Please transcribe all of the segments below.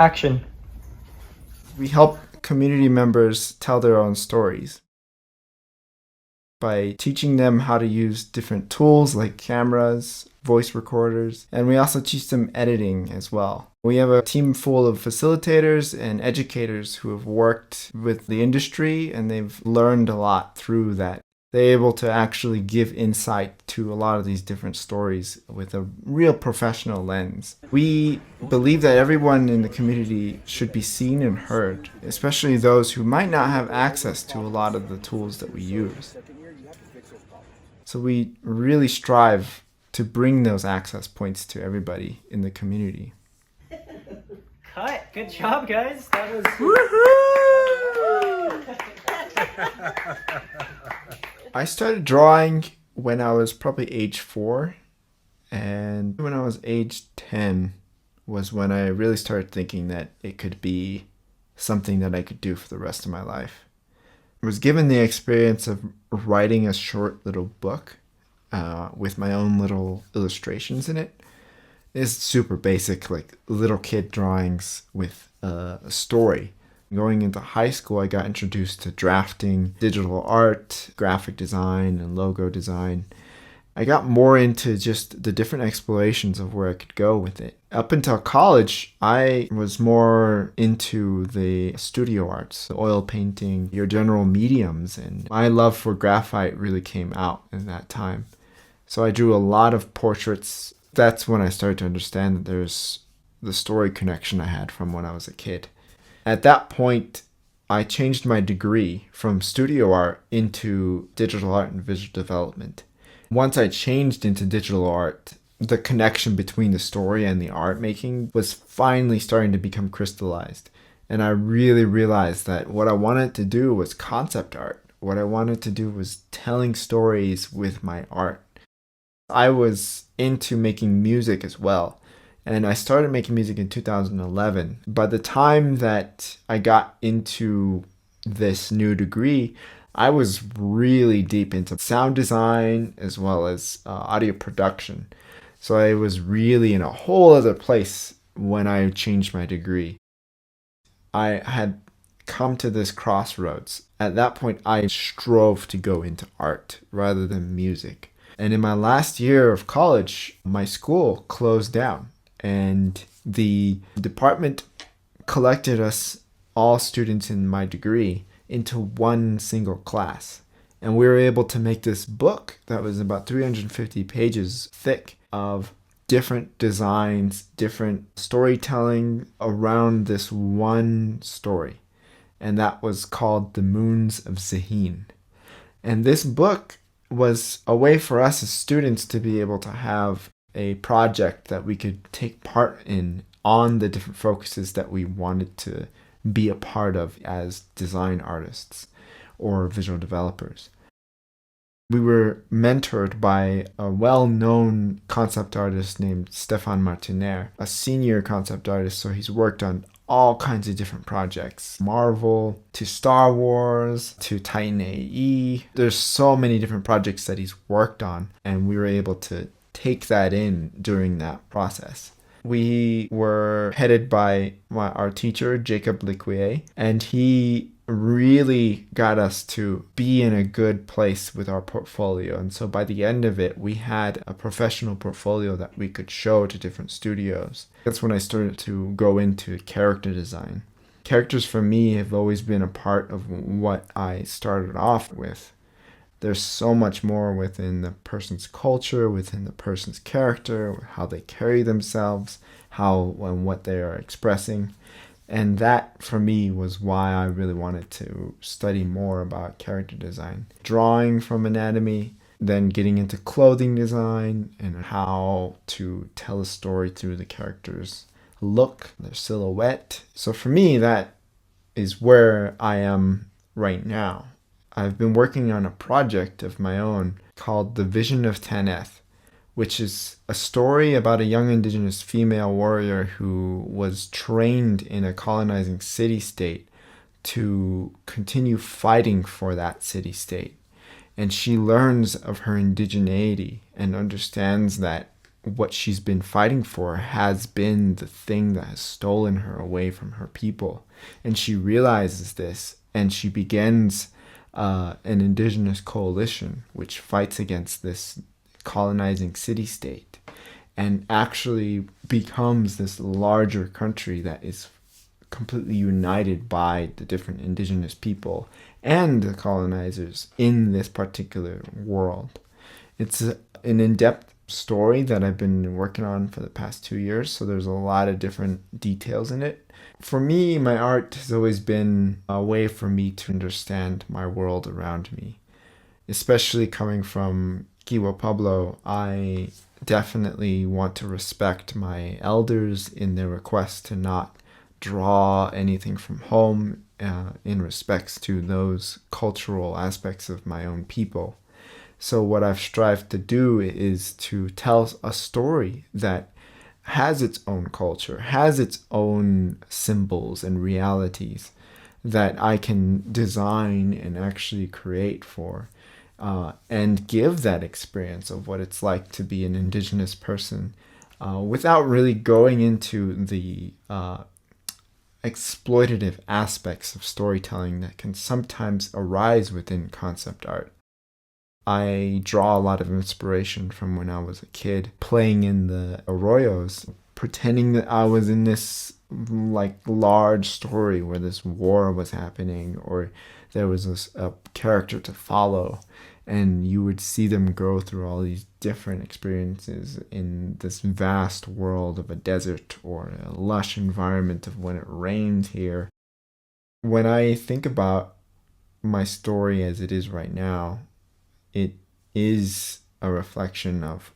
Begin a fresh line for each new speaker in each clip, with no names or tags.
Action.
We help community members tell their own stories by teaching them how to use different tools like cameras, voice recorders, and we also teach them editing as well. We have a team full of facilitators and educators who have worked with the industry and they've learned a lot through that. They're able to actually give insight to a lot of these different stories with a real professional lens. We believe that everyone in the community should be seen and heard, especially those who might not have access to a lot of the tools that we use. So we really strive to bring those access points to everybody in the community.
Cut. Good job, guys. That was...
Woohoo! I started drawing when I was probably age 4, and when I was age 10 was when I really started thinking that it could be something that I could do for the rest of my life. I was given the experience of writing a short little book with my own little illustrations in it. It's super basic, like little kid drawings with a story. Going into high school, I got introduced to drafting, digital art, graphic design, and logo design. I got more into just the different explorations of where I could go with it. Up until college, I was more into the studio arts, the oil painting, your general mediums, and my love for graphite really came out in that time. So I drew a lot of portraits. That's when I started to understand that there's the story connection I had from when I was a kid. At that point, I changed my degree from studio art into digital art and visual development. Once I changed into digital art, the connection between the story and the art making was finally starting to become crystallized. And I really realized that what I wanted to do was concept art. What I wanted to do was telling stories with my art. I was into making music as well. And I started making music in 2011. By the time that I got into this new degree, I was really deep into sound design as well as audio production. So I was really in a whole other place when I changed my degree. I had come to this crossroads. At that point, I strove to go into art rather than music. And in my last year of college, my school closed down. And the department collected us, all students in my degree, into one single class. And we were able to make this book that was about 350 pages thick of different designs, different storytelling around this one story. And that was called The Moons of Zahin. And this book was a way for us as students to be able to have a project that we could take part in on the different focuses that we wanted to be a part of as design artists or visual developers. We were mentored by a well-known concept artist named Stefan Martiner, a senior concept artist, so he's worked on all kinds of different projects. Marvel, to Star Wars, to Titan AE. There's so many different projects that he's worked on, and we were able to take that in during that process. We were headed by our teacher, Jacob Liquier, and he really got us to be in a good place with our portfolio. And so by the end of it, we had a professional portfolio that we could show to different studios. That's when I started to go into character design. Characters for me have always been a part of what I started off with. There's so much more within the person's culture, within the person's character, how they carry themselves, how and what they are expressing. And that, for me, was why I really wanted to study more about character design. Drawing from anatomy, then getting into clothing design and how to tell a story through the character's look, their silhouette. So for me, that is where I am right now. I've been working on a project of my own called The Vision of Taneth, which is a story about a young indigenous female warrior who was trained in a colonizing city-state to continue fighting for that city-state. And she learns of her indigeneity and understands that what she's been fighting for has been the thing that has stolen her away from her people. And she realizes this, and she begins an indigenous coalition which fights against this colonizing city-state and actually becomes this larger country that is completely united by the different indigenous people and the colonizers in this particular world. It's an in-depth story that I've been working on for the past 2 years, so there's a lot of different details in it. For me, my art has always been a way for me to understand my world around me. Especially coming from Kewa Pueblo, I definitely want to respect my elders in their request to not draw anything from home in respects to those cultural aspects of my own people. So what I've strived to do is to tell a story that has its own culture, has its own symbols and realities that I can design and actually create for, and give that experience of what it's like to be an indigenous person without really going into the exploitative aspects of storytelling that can sometimes arise within concept art. I draw a lot of inspiration from when I was a kid, playing in the arroyos, pretending that I was in this like large story where this war was happening, or there was a character to follow, and you would see them go through all these different experiences in this vast world of a desert or a lush environment of when it rains here. When I think about my story as it is right now, it is a reflection of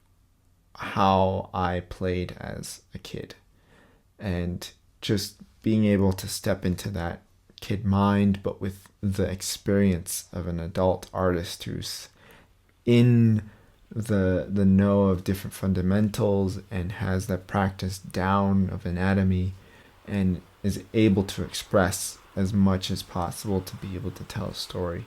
how I played as a kid, and just being able to step into that kid mind, but with the experience of an adult artist who's in the know of different fundamentals and has that practice down of anatomy and is able to express as much as possible to be able to tell a story.